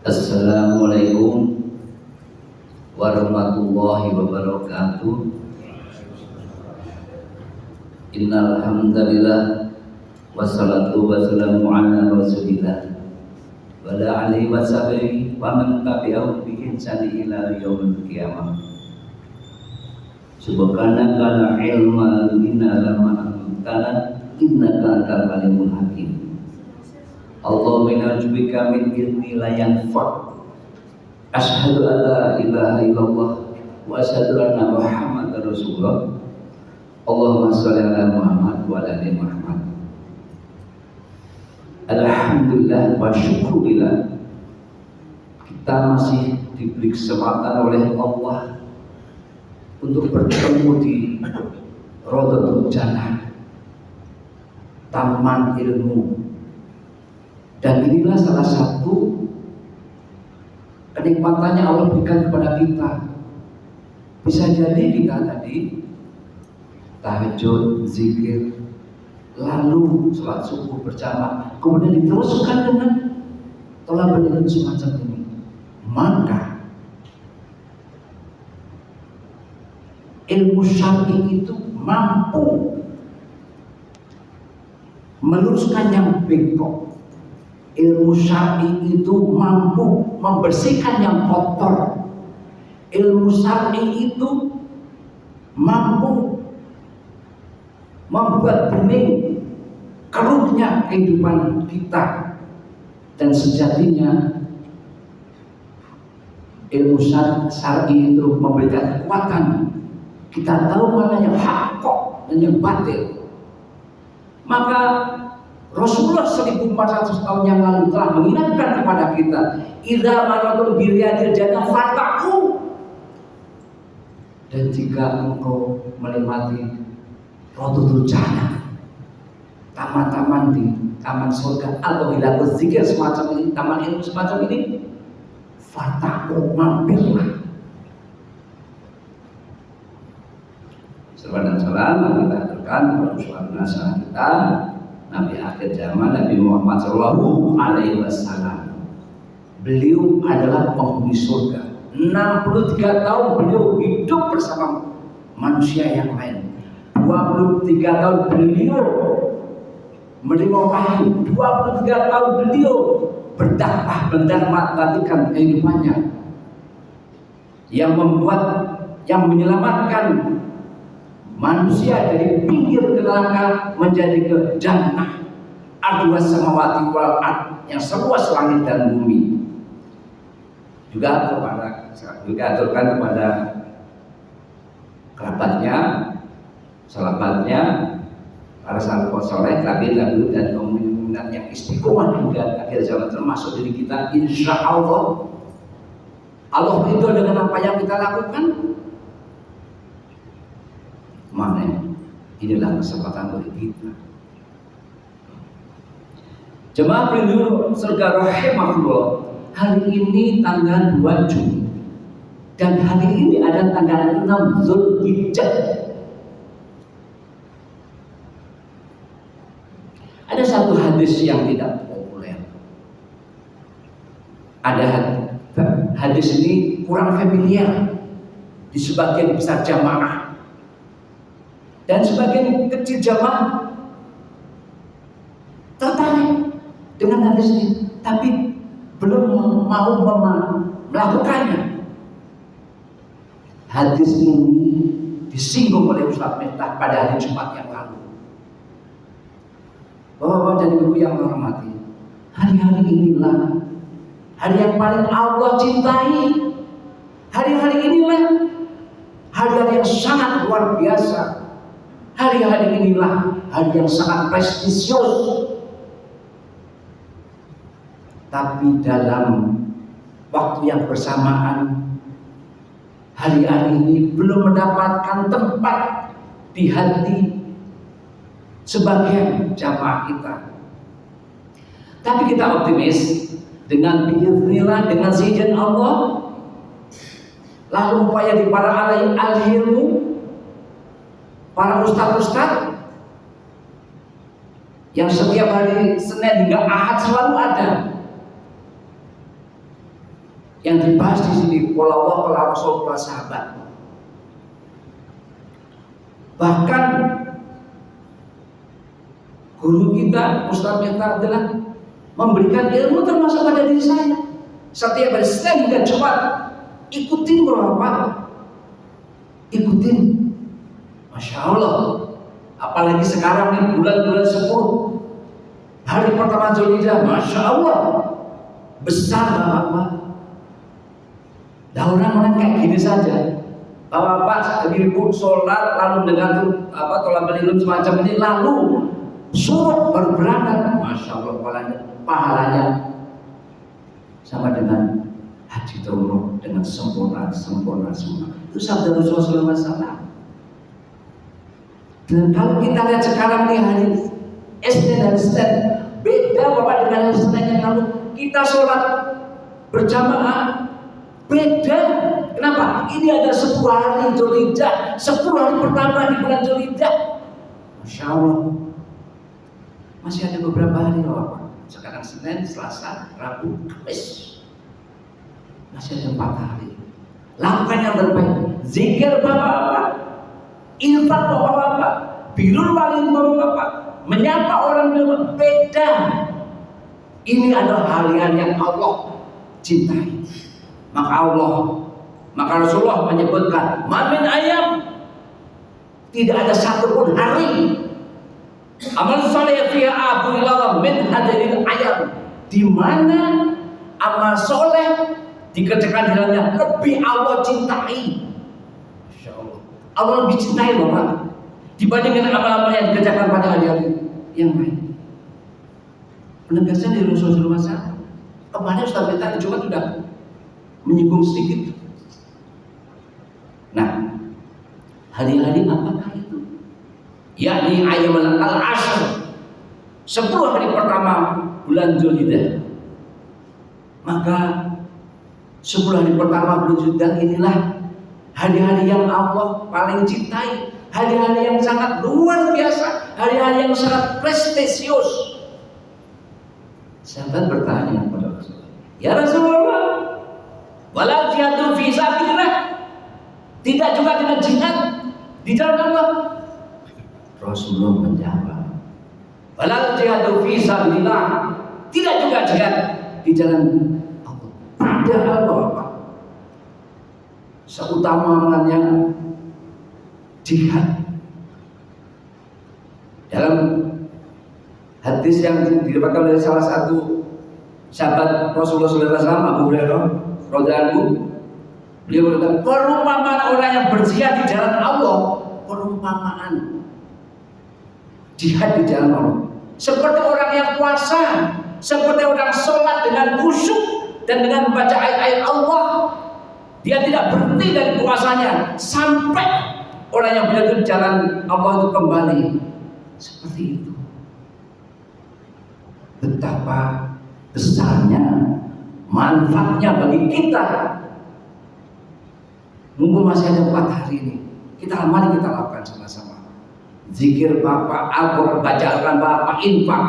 Assalamualaikum warahmatullahi wabarakatuh. Innal hamdalillah wassalatu wassalamu ala rasulillah wa ala alihi wa sahbihi wa man tabi'ahum bi ihsani ila yaumil qiyamah. Subhanaka la ilma lana illa ma 'allamtana innaka antal alimul hakim. Allahumma najbika min ilmi la yanfa'. Asyhadu an la ilaha illallah wa asyhadu anna Muhammadar Rasulullah. Allahumma shalli ala Muhammad wa ala ali Muhammad. Alhamdulillah wa syukurillah, kita masih diberi kesempatan oleh Allah untuk bertemu di Raudhatul Jannah, taman ilmu. Dan inilah salah satu kenikmatannya Allah berikan kepada kita. Bisa jadi kita tadi tahajud, zikir, lalu sholat subuh berjamaah, kemudian diteruskan dengan thalabul ilmi semacam ini, maka ilmu syar'i itu mampu meluruskan yang bengkok. Ilmu syar'i itu mampu membersihkan yang kotor. Ilmu syar'i itu mampu membuat bening keruhnya kehidupan kita. Dan sejatinya ilmu syar'i itu memberikan kekuatan. Kita tahu mana yang hak dan yang batil. Maka Rasulullah 1400 tahun yang lalu telah mengingatkan kepada kita, idza maradul biryadil jannah fata'u. Dan jika engkau menikmati Raudhatul Jannah, taman-taman di taman surga atau hilakul zikir semacam ini, taman ilmu semacam ini, fata'u, mampirlah. Salawat dan salam kita aturkan kepada uswatuna kita, Nabi akhir zaman, Nabi Muhammad Shallallahu Alaihi Wasallam. Beliau adalah penghuni surga. 63 tahun beliau hidup bersama manusia yang lain. 23 tahun beliau menerima wahyu. 23 tahun beliau berdakwah, mendarmatkan kehidupannya, yang menyelamatkan manusia dari pinggir neraka menjadi ke jannah arduas samawati wal ard, yang seluas langit dan bumi. Juga aturkan kepada kerabatnya, sahabatnya, para salafus saleh, tabi'in dan kaum mukminin yang istiqomah hingga akhir zaman, termasuk diri kita. Insya Allah, Allah itu dengan apa yang kita lakukan. Mana inilah kesempatan bagi kita. Jemaah penghuni surga rahimahullah, hari ini tanggal 2 Juni dan hari ini ada tanggal 6 Zulhijjah. Ada satu hadis yang tidak populer. Ada hadis ini kurang familiar di sebagian besar jamaah. Dan sebagian kecil jamaah tertarik dengan hadis ini, tapi belum mau melakukannya. Hadis ini disinggung oleh Ustaz Miftah pada hari Jumat yang lalu. Bapak dan Ibu yang menghormati, hari-hari inilah hari yang paling Allah cintai. Hari-hari inilah hari-hari yang sangat luar biasa. Hari-hari inilah hari yang sangat prestisius. Tapi dalam waktu yang bersamaan, hari-hari ini belum mendapatkan tempat di hati sebagian jamaah kita. Tapi kita optimis dengan biiznillah, dengan seizin Allah, lalu upaya di para ahli ilmu, para ustaz-ustaz yang setiap hari Senin hingga Ahad selalu ada yang dibahas di sini pola Allah, pola Rasul, pola sahabat. Bahkan guru kita, Ustaz Miftah adalah memberikan ilmu termasuk pada diri saya. Setiap hari Senin hingga Jumat ikutin Bapak, ikutin. Masya Allah. Apalagi sekarang nih bulan-bulan 10 hari pertama Zulhijjah, Masya Allah besar Bapak. Nah orang-orang kayak gini saja, Bapak ibu sholat lalu dengan tolak ilmu semacam ini lalu suruh baru berangkat, Masya Allah pahalanya sama dengan haji umroh dengan sempurna. Itu sabda Rasulullah SAW. Dan kalau kita lihat sekarang nih hari Isnin dan Senin beda Bapak dengan hari Senin yang lalu. Kita sholat berjamaah beda. Kenapa? Ini ada 10 hari Zulhijjah, 10 hari pertama di bulan Zulhijjah. Masya Allah. Masih ada beberapa hari Bapak. Sekarang Senin, Selasa, Rabu, Kamis. Masih ada 4 hari. Lakukan yang terbaik. Zikir Bapak-bapak, infak Bapak-bapak, birrul walidain Bapak-bapak, menyapa orang tua beda. Ini adalah hal-hal yang Allah cintai. Maka Rasulullah menyebutkan, "Mamin ayam." Tidak ada satupun hari amal soleh fiha abu ilallah min hadiril ayam, di mana amal soleh dikerjakan di dalamnya lebih Allah cintai. Masya Allah. Allah lebih cintai Bapak dibandingkan amal-amal yang dikerjakan pada hari-hari yang lain. Penegasan dari Rasulullah SAW. Kemarin Ustaz Beta cuma sudah menyinggung sedikit. Nah, hari-hari apakah itu? Yakni ayyamal al-ashr, 10 hari pertama bulan Zulhijjah. Maka 10 hari pertama bulan Zulhijjah inilah hari-hari yang Allah paling cintai, hari-hari yang sangat luar biasa, hari-hari yang sangat prestisius. Sahabat bertanya kepada Rasulullah, "Ya Rasulullah, wala jihadu fi sabilillah?" Tidak juga dengan jihad di jalan Allah. Rasulullah menjawab, "Wala jihadu fi sabilillah." Tidak juga jihad di jalan Allah. Padahal Bapak, seutamanya jihad. Dalam hadis yang didapatkan dari salah satu sahabat Rasulullah SAW, Abu Hurairah radhiyallahu anhu, beliau berkata, perumpamaan orang yang berjihad di jalan Allah, perumpamaan jihad di jalan Allah, seperti orang yang puasa, seperti orang sholat dengan khusyuk dan dengan membaca ayat-ayat Allah. Dia tidak berhenti dari puasanya sampai orang yang berada di jalan Allah itu kembali. Seperti itu. Betapa besarnya manfaatnya bagi kita. Mumpung masih ada 4 hari ini, mari kita lakukan sama-sama. Zikir Bapak, Al-Quran, baca Al-Quran Bapak, infak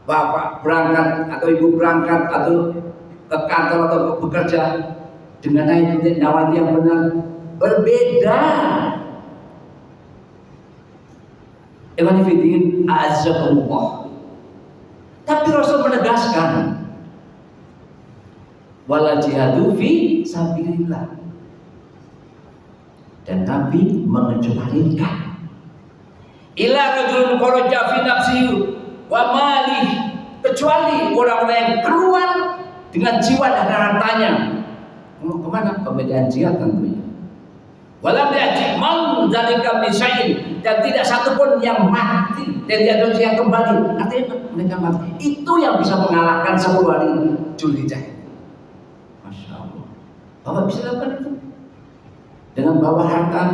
Bapak berangkat atau Ibu berangkat atau ke kantor atau bekerja dengan nawati yang benar berbeda. Ikhwan fillah, azzakumullah. Tapi Rasul menegaskan, wala jihadu fi sabilillah. Dan Nabi mengecualikan ila rajulun kharaja fi nafsihi wa malihi, kecuali orang-orang yang keluar dengan jiwa dan hartanya. Mau kemana? Ke medan jihad tentunya. Walam ya'ti man dzalika bisyai'in, dan tidak satupun yang mati dan tidak ada yang kembali. Artinya mereka mati. Itu yang bisa mengalahkan 10 hari Zulhijjah. Masya Allah. Bapak bisa lakukan itu dengan bawa harta,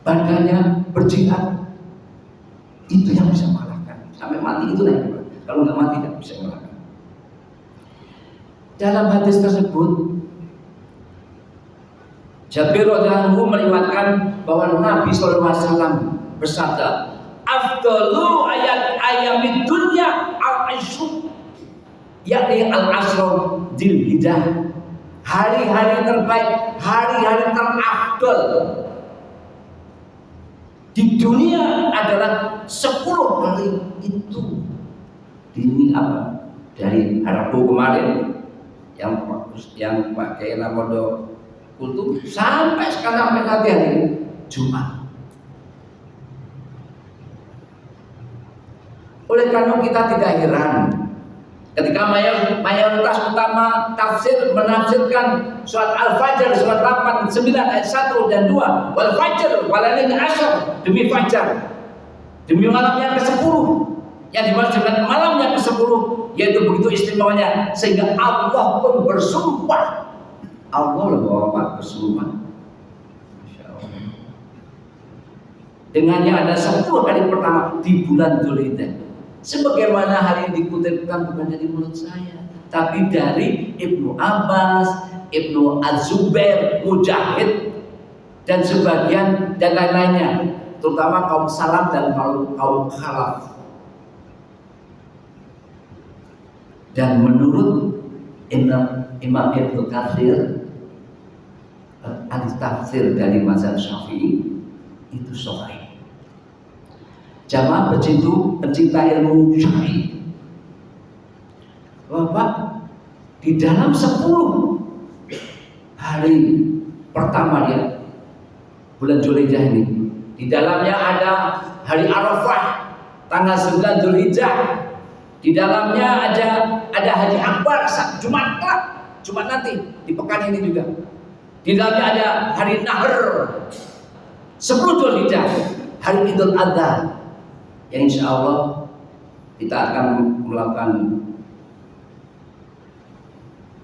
badannya berjihad. Itu yang bisa mengalahkan. Sampai mati itu lah. Kalau nggak mati tidak bisa mengalahkan. Dalam hadis tersebut, Jabir radhiyallahu anhu meriwayatkan bahwa Nabi SAW bersabda, "Afdalu ayamid dunya al-aisyu." yakni al-ashr Dzulhijjah, hari-hari terbaik, hari-hari terafdal di dunia adalah 10 hari itu. Ini apa? Dari Rabu kemarin yang pakai Ramadan kultum sampai sekarang nanti hari Jumat. Oleh karena kita tidak heran ketika mayoritas utama tafsir menafsirkan surat Al-Fajr surat 8, 9 ayat 1 dan 2, wal fajr walayalin ashr, demi fajar, demi malam yang ke-10, yang dimaksud dengan malam yang ke-10 yaitu begitu istimewanya sehingga Allah pun bersumpah. Allah lebih bersumpah. Masya Allah. Dengannya ada 10 hari pertama di bulan Dzulhijjah. Sebagaimana hari ini dikutipkan bukan dari mulut saya, tapi dari Ibnu Abbas, Ibnu Az-Zubair, Mujahid, dan sebagian dan lain-lainnya, terutama kaum salaf dan kaum khalaf. Dan menurut Imam Ibnu Katsir, ahli tafsir dari mazhab Syafi'i, itu sahih. Jamaah pencinta ilmu syar'i, Bapak, di dalam 10 hari pertama dia bulan Dzulhijjah ini, di dalamnya ada hari Arafah tanggal 9 Dzulhijjah, di dalamnya ada Haji Akbar Jumat nanti di pekan ini juga, di dalamnya ada hari Nahr 10 Dzulhijjah, hari Idul Adha, yang insya Allah kita akan melakukan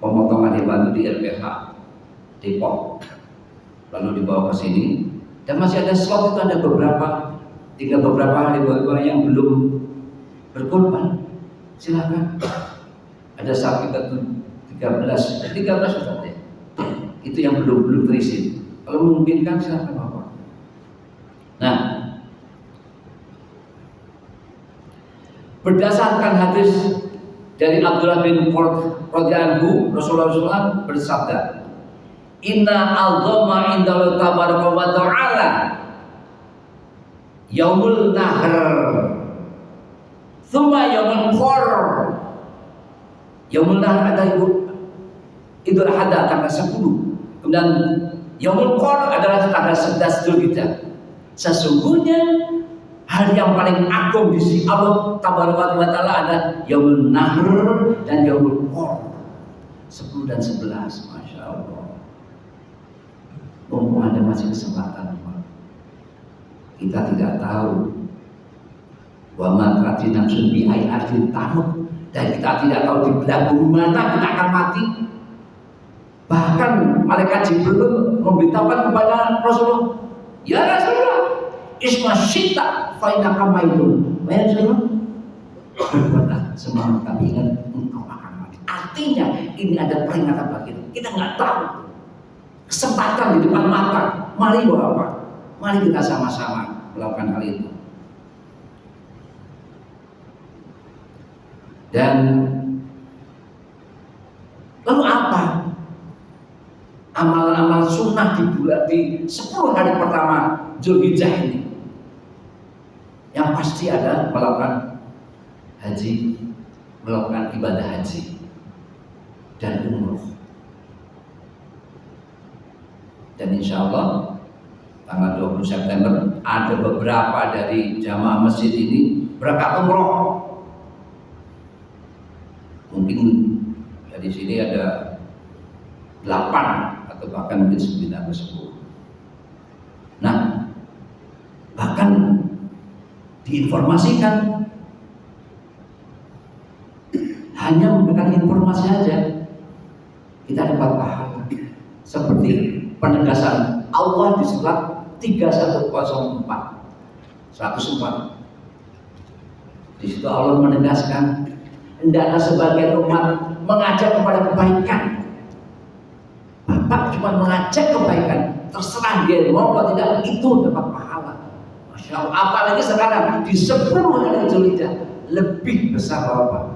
pemotongan hewan di RPH Depok, lalu dibawa ke sini, dan masih ada slot itu, ada tinggal beberapa hari yang belum berkorban. Silakan. Ada sapi ke 13 sudah ya. Itu yang belum terisi. Kalau memungkinkan silakan Bapak. Nah, berdasarkan hadis dari Abdullah bin Qurt radhiyallahu, Rasulullah SAW bersabda, Inna al-dhamma indallah tabaraka wa ta'ala yaumul nahr thumma yaumul qur. Yaumul nahr ada Idul Adha tanggal 10, kemudian yaumul qur adalah tanggal 11 Dzulhijjah. Sesungguhnya hari yang paling agung di sisi Allah Tabaraka wa Ta'ala ada Yaumul Nahr dan Yaumul Qur, 10 dan 11. Masya Allah. Mumpung ada masih kesempatan, kita tidak tahu wa ma tadri nafsun bi ayyi ardin tamut, dan kita tidak tahu di belakang mana kita akan mati. Bahkan malaikat Jibril memberitahukan kepada Rasulullah, ya Rasulullah, isma syita fa'inaka maitun. Bayar Rasulullah, berbuatlah semangat, tapi ingat engkau akan mati. Artinya ini ada peringatan bagi kita nggak tahu. Kesempatan di depan mata. Mari Bapak, mari kita sama-sama melakukan hal itu. Dan lalu apa amalan-amal sunnah di 10 hari pertama Dzulhijjah ini? Yang pasti ada melakukan haji, melakukan ibadah haji dan umroh. Dan insya Allah tanggal 20 September ada beberapa dari jamaah masjid ini berangkat umroh. Mungkin ya di sini ada 8 atau bahkan mungkin 9 atau 10. Nah, bahkan diinformasikan, hanya memberikan informasi saja kita dapat pahala. Seperti penegasan Allah di surat 3104 di situ Allah menegaskan, hendaklah sebagian umat mengajak kepada kebaikan. Bapak cuma mengajak kebaikan, terserah dia mau atau tidak, itu dapat pahala. Masya Allah. Apalagi sekarang di 10 hari Dzulhijjah lebih besar Bapak.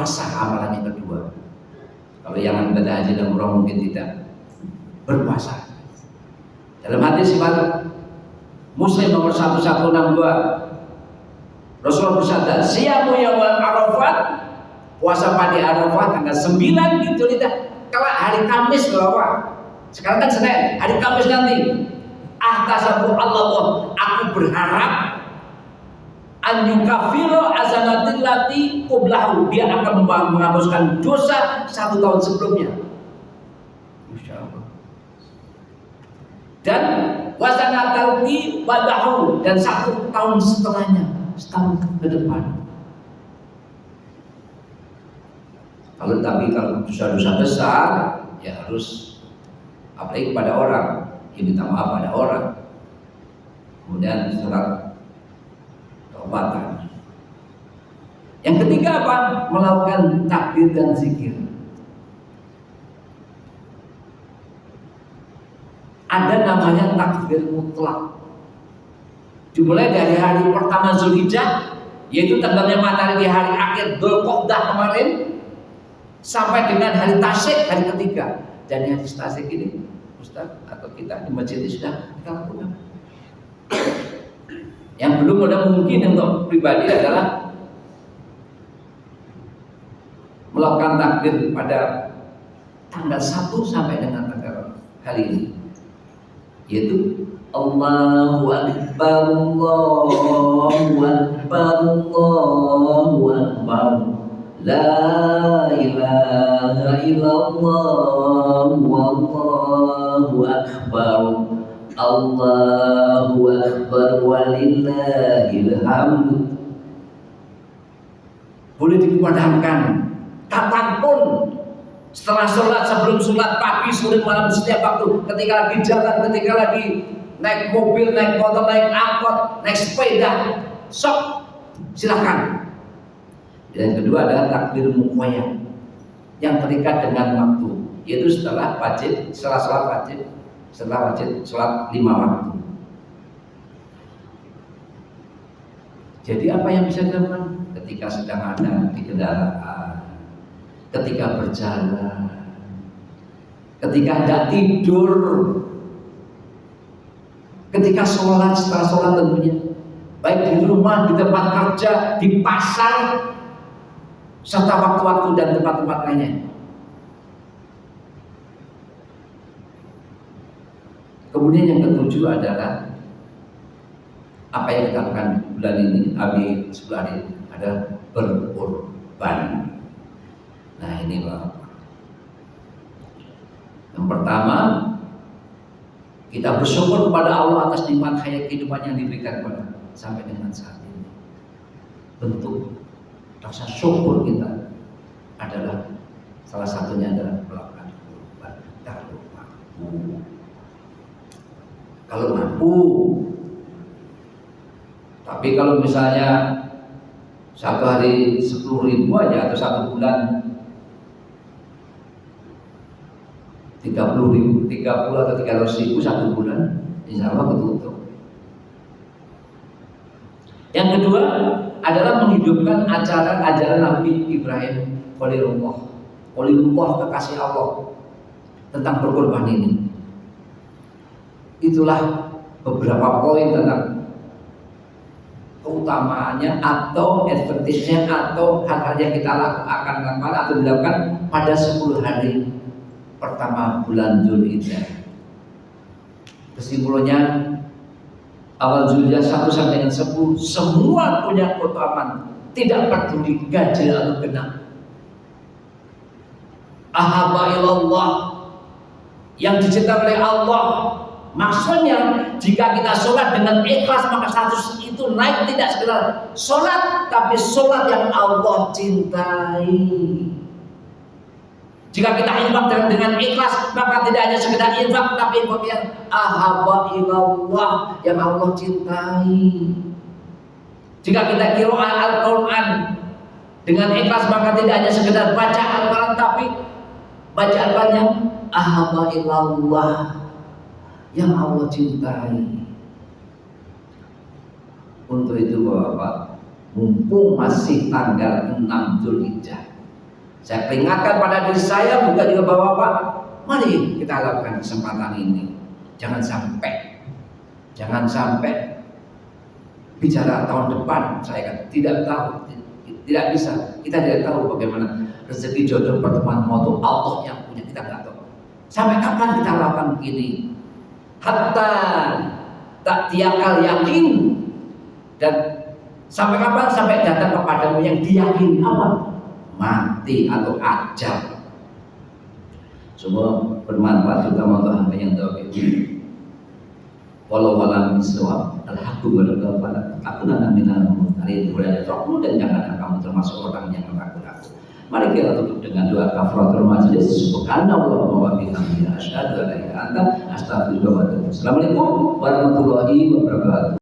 berpuasa amalan yang kedua. Kalau yang ibadah haji dan umrah mungkin tidak berpuasa. Dalam hadis riwayat Muslim nomor 1162, Rasulullah bersabda, "Siyamu yaumil Arafat," puasa pada Arafah tanggal 9 gitu tidak. Kalau hari Kamis berapa? Sekarang kan Senin, hari Kamis nanti. Ahtasabu Allah, aku berharap an yukafiru azanatil lati qublahu, dia akan menghapuskan dosa 1 tahun sebelumnya. Insyaallah. Dan wazanatalki badahu, dan 1 tahun setelahnya, setahun ke depan. Tapi kalau dosa-dosa besar ya harus apalagi kepada orang, ya minta maaf pada orang. Kemudian surat taubatan. Yang ketiga apa? Melakukan takbir dan zikir. Ada namanya takbir mutlak. Dimulai dari hari pertama Zulhijjah, yaitu tenggelamnya matahari di hari akhir Dzulqa'dah kemarin, sampai dengan hari Tasyrik, hari ketiga. Dan hari Tasyrik ini, Ustaz atau kita di masjid ini sudah kita lakukan. Yang belum ada mungkin untuk pribadi adalah melakukan takbir pada tanggal 1 sampai dengan tanggal hari ini, yaitu Allahu Akbar, Allahu Akbar, Allahu Akbar, La ilaha illallah, Wallahu Akbar, Allahu Akbar, walillahil hamd. Boleh dikumandangkan kapanpun, setelah sholat, sebelum sholat, pagi, sore, malam, setiap waktu, ketika lagi jalan, ketika lagi naik mobil, naik motor, naik angkot, naik sepeda, sok silahkan. Yang kedua adalah takbir muqayyad yang terikat dengan waktu, yaitu setelah wajib, setelah sholat wajib, setelah wajib sholat 5 waktu. Jadi apa yang bisa dilakukan ketika sedang ada di kendaraan, ketika berjalan, ketika hendak tidur, ketika sholat, setelah sholat tentunya, baik di rumah, di tempat kerja, di pasar, serta waktu-waktu dan tempat-tempat lainnya. Kemudian yang ketujuh adalah apa yang kita lakukan bulan ini, sebulan ini adalah berkorban. Nah ini Bapak. Yang pertama, kita bersyukur kepada Allah atas nikmat hayat kehidupan yang diberikan kepada sampai dengan saat ini. Bentuk rasa syukur kita adalah salah satunya adalah melakukan korban kalau mampu. Kalau mampu. Tapi kalau misalnya satu hari 10.000 aja atau 1 bulan 30.000, 30 atau 300.000 1 bulan, insya Allah ketutup. Yang kedua adalah menghidupkan ajaran Nabi Ibrahim Khalilullah kekasih Allah tentang berkorban ini. Itulah beberapa poin tentang keutamaannya atau efektifnya atau hal-hal yang kita akan lakukan atau dilakukan pada 10 hari pertama bulan Dzulhijjah. Kesimpulannya, awal Dzulhijjah 1 sampai dengan 10 semua punya keutamaan, tidak peduli ganjil atau genap. Ahabba ilallah, yang dicintai oleh Allah. Maksudnya jika kita sholat dengan ikhlas, maka status itu naik, tidak sekedar sholat, tapi sholat yang Allah cintai. Jika kita infak dengan ikhlas, maka tidak hanya sekedar infak, tapi infak yang ahabba ilallah, yang Allah cintai. Jika kita qiraah Al-Quran dengan ikhlas, maka tidak hanya sekedar baca Al-Quran, tapi baca Al-Quran yang ahabba ilallah, yang Allah cintai. Untuk itu Bapak, mumpung masih tanggal 6 Dzulhijjah, Saya peringatkan pada diri saya, bukan juga bapak-bapak. Mari kita lakukan kesempatan ini. Jangan sampai bicara tahun depan. Saya kan tidak tahu, tidak bisa. Kita tidak tahu bagaimana rezeki jodoh pertemuan moto Allah yang punya, kita nggak tahu. Sampai kapan kita lakukan begini? Hatta tak tiakal yakin, dan sampai kapan? Sampai datang kepadamu yang diyakini apa? Mati atau ajal. Semua bermanfaat, terutama untuk hamba yang tahu itu. Walau walam bisawab, al-haqqu wal batil. Aku nanti minal mumtarin, berada rohmu dan janganlah kamu termasuk orang yang ragu-ragu. Mari kita tutup dengan doa kafaratul majlis. Subhanallah wa bihamdihi, asyhadu an la ilaha illa anta, astaghfiruka wa atubu ilaik. Assalamualaikum warahmatullahi wabarakatuh.